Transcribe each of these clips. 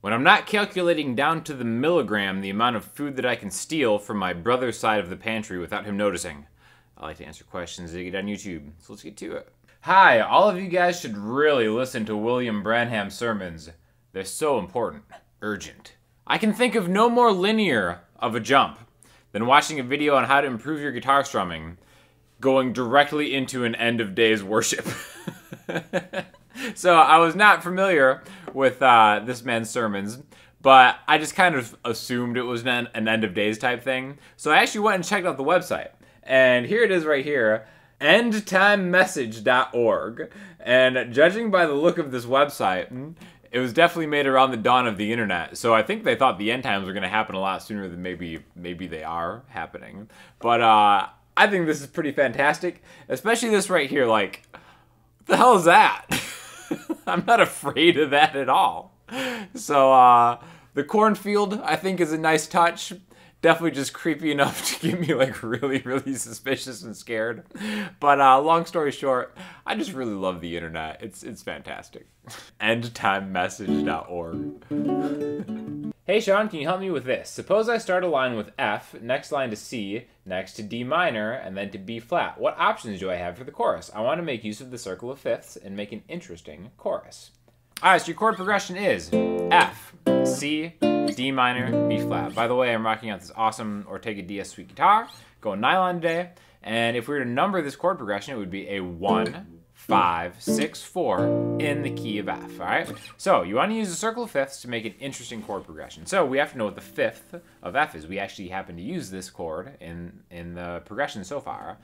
When I'm not calculating down to the milligram the amount of food that I can steal from my brother's side of the pantry without him noticing. I like to answer questions that get on YouTube, so let's get to it. Hi, all of you guys should really listen to William Branham's sermons. They're so important. Urgent. I can think of no more linear of a jump than watching a video on how to improve your guitar strumming, going directly into an end of days worship. So I was not familiar with this man's sermons, but I just kind of assumed it was an end of days type thing. So I actually went and checked out the website. And here it is right here, endtimemessage.org. And judging by the look of this website, it was definitely made around the dawn of the internet. So I think they thought the end times were going to happen a lot sooner than maybe they are happening. But I think this is pretty fantastic, especially this right here. Like, what the hell is that? I'm not afraid of that at all. So the cornfield, I think, is a nice touch. Definitely just creepy enough to get me like really, really suspicious and scared. But long story short, I just really love the internet. It's fantastic. Endtimemessage.org. Hey Sean, can you help me with this? Suppose I start a line with F, next line to C, next to D minor, and then to B flat. What options do I have for the chorus? I want to make use of the circle of fifths and make an interesting chorus. Alright, so your chord progression is F, C, D minor, B flat. By the way, I'm rocking out this awesome Ortega DS Sweet guitar, going nylon today, and if we were to number this chord progression, it would be a 1, 5, 6, 4 in the key of F, alright? So you want to use the circle of fifths to make an interesting chord progression. So we have to know what the fifth of F is. We actually happen to use this chord in the progression so far.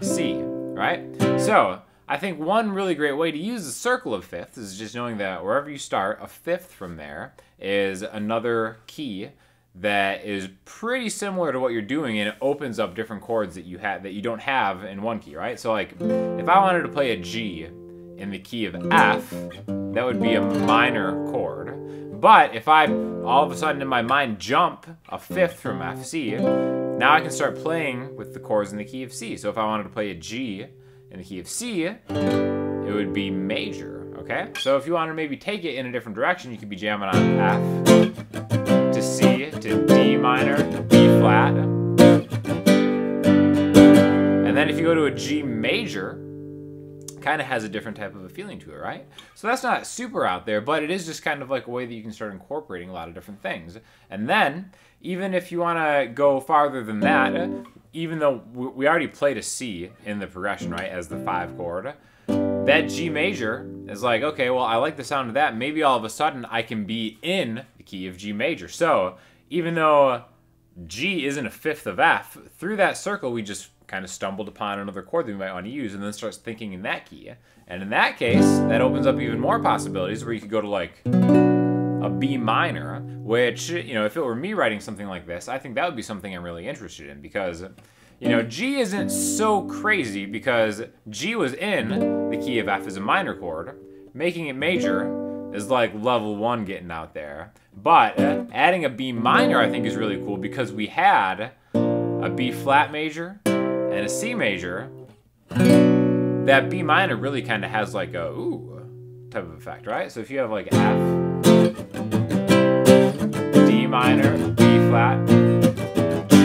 C, right? So I think one really great way to use the circle of fifths is just knowing that wherever you start, a fifth from there is another key that is pretty similar to what you're doing, and it opens up different chords that you don't have in one key, right? So like, if I wanted to play a G in the key of F, that would be a minor chord. But if I all of a sudden in my mind jump a fifth from F, C, now I can start playing with the chords in the key of C. So if I wanted to play a G in the key of C, it would be major, okay? So if you want to maybe take it in a different direction, you could be jamming on F to C to D minor, B flat. And then if you go to a G major, kind of has a different type of a feeling to it, right? So that's not super out there, but it is just kind of like a way that you can start incorporating a lot of different things. And then, even if you want to go farther than that, even though we already played a C in the progression, right, as the 5 chord, that G major is like, okay, well, I like the sound of that. Maybe all of a sudden I can be in the key of G major. So even though G isn't a fifth of F, through that circle we just kind of stumbled upon another chord that we might want to use and then starts thinking in that key. And in that case, that opens up even more possibilities where you could go to like a B minor, which, you know, if it were me writing something like this, I think that would be something I'm really interested in because, you know, G isn't so crazy because G was in the key of F as a minor chord. Making it major is like level 1 getting out there. But adding a B minor I think is really cool because we had a B flat major and a C major. That B minor really kind of has like a ooh type of effect, right? So if you have like F, D minor, B flat, G.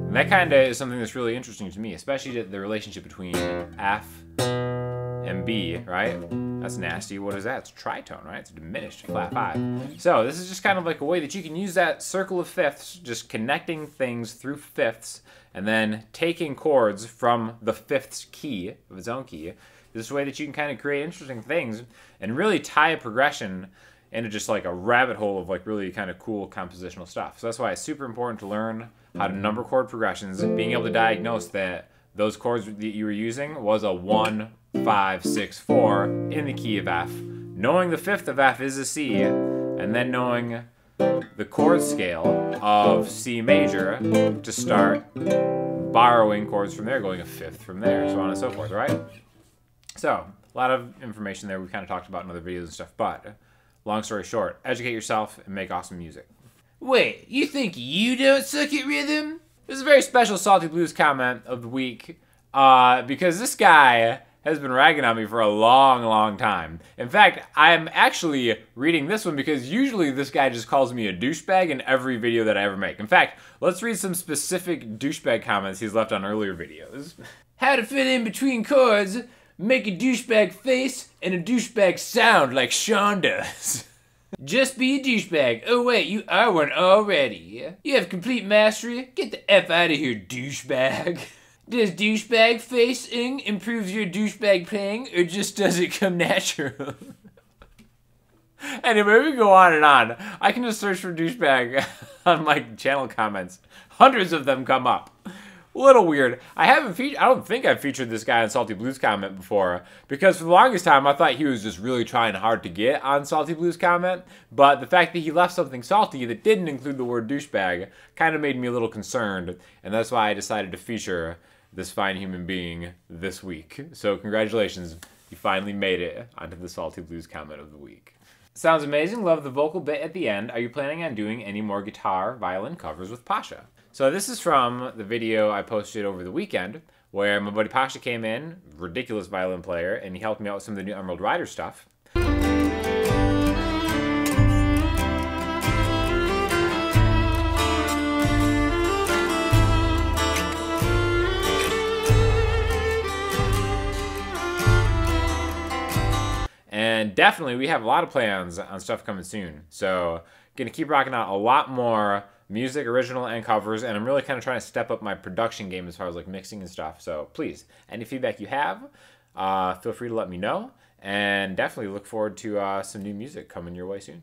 And that kind of is something that's really interesting to me, especially the relationship between F and B, right? That's nasty. What is that? It's tritone, right? It's a diminished flat 5. So this is just kind of like a way that you can use that circle of fifths, just connecting things through fifths, and then taking chords from the fifths key of its own key. This is a way that you can kind of create interesting things and really tie a progression into just like a rabbit hole of like really kind of cool compositional stuff. So that's why it's super important to learn how to number chord progressions, being able to diagnose that those chords that you were using was a 1, 5, 6, 4 in the key of F, knowing the fifth of F is a C, and then knowing the chord scale of C major to start borrowing chords from there, going a fifth from there, so on and so forth, right? So, a lot of information there we kind of talked about in other videos and stuff, but long story short, educate yourself and make awesome music. Wait, you think you don't suck at rhythm? This is a very special Salty Blues comment of the week because this guy has been ragging on me for a long, long time. In fact, I'm actually reading this one because usually this guy just calls me a douchebag in every video that I ever make. In fact, let's read some specific douchebag comments he's left on earlier videos. How to fit in between chords, make a douchebag face and a douchebag sound like Sean does. Just be a douchebag. Oh wait, you are one already. You have complete mastery? Get the F out of here, douchebag. Does douchebag facing improve your douchebag playing, or just does it come natural? Anyway, we go on and on. I can just search for douchebag on my channel comments. Hundreds of them come up. A little weird. I don't think I've featured this guy on Salty Blues comment before, because for the longest time I thought he was just really trying hard to get on Salty Blues comment, but the fact that he left something salty that didn't include the word douchebag kind of made me a little concerned, and that's why I decided to feature this fine human being this week. So congratulations, you finally made it onto the Salty Blues comment of the week. Sounds amazing, love the vocal bit at the end. Are you planning on doing any more guitar, violin covers with Pasha? So this is from the video I posted over the weekend, where my buddy Pasha came in, ridiculous violin player, and he helped me out with some of the new Emerald Rider stuff. And definitely, we have a lot of plans on stuff coming soon. So, gonna keep rocking out a lot more music, original, and covers. And I'm really kind of trying to step up my production game as far as like mixing and stuff. So please, any feedback you have, feel free to let me know. And definitely look forward to some new music coming your way soon.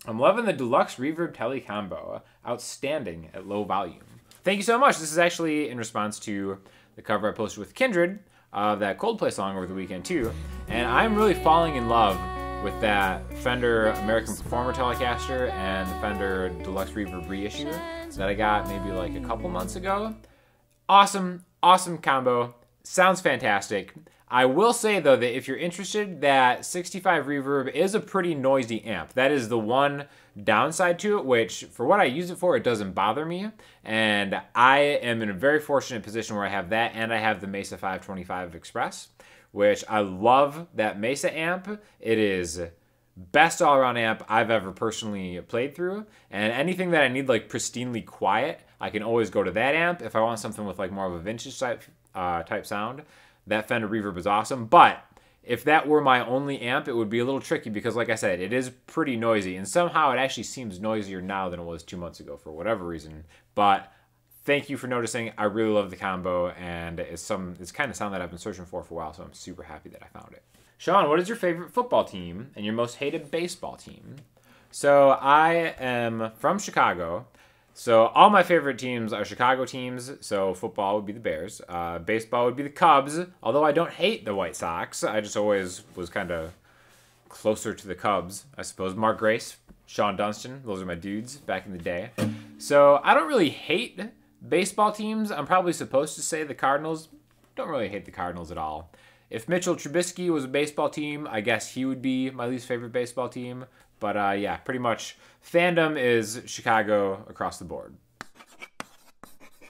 I'm loving the Deluxe Reverb Tele combo. Outstanding at low volume. Thank you so much. This is actually in response to the cover I posted with Kindred of that Coldplay song over the weekend too. And I'm really falling in love with that Fender American Performer Telecaster and the Fender Deluxe Reverb reissue that I got maybe like a couple months ago. Awesome, awesome combo. Sounds fantastic. I will say though that if you're interested, that 65 Reverb is a pretty noisy amp. That is the one downside to it, which for what I use it for, it doesn't bother me. And I am in a very fortunate position where I have that and I have the Mesa 525 Express, which I love that Mesa amp. It is best all-around amp I've ever personally played through. And anything that I need like pristinely quiet, I can always go to that amp. If I want something with like more of a vintage type sound, that Fender Reverb is awesome. But if that were my only amp, it would be a little tricky because, like I said, it is pretty noisy. And somehow it actually seems noisier now than it was 2 months ago for whatever reason. But thank you for noticing. I really love the combo, and it's kind of sound that I've been searching for a while, so I'm super happy that I found it. Sean, what is your favorite football team and your most hated baseball team? So I am from Chicago. So all my favorite teams are Chicago teams. So football would be the Bears. Baseball would be the Cubs. Although I don't hate the White Sox. I just always was kind of closer to the Cubs, I suppose. Mark Grace, Sean Dunston. Those are my dudes back in the day. So I don't really hate baseball teams. I'm probably supposed to say the Cardinals. Don't really hate the Cardinals at all. If Mitchell Trubisky was a baseball team, I guess he would be my least favorite baseball team. But yeah, pretty much fandom is Chicago across the board.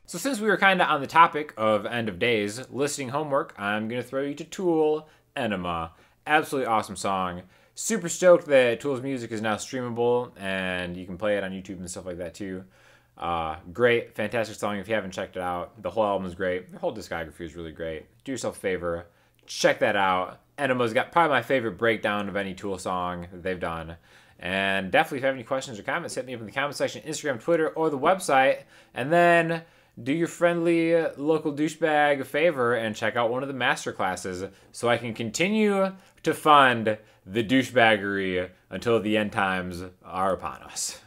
So since we were kind of on the topic of end of days, listening homework, I'm going to throw you to Tool, Enema. Absolutely awesome song. Super stoked that Tool's music is now streamable and you can play it on YouTube and stuff like that too. Great, fantastic song if you haven't checked it out. The whole album is great. The whole discography is really great. Do yourself a favor, check that out. Enema's got probably my favorite breakdown of any Tool song that they've done. And definitely if you have any questions or comments, hit me up in the comment section, Instagram, Twitter, or the website. And then do your friendly local douchebag a favor and check out one of the master classes so I can continue to fund the douchebaggery until the end times are upon us.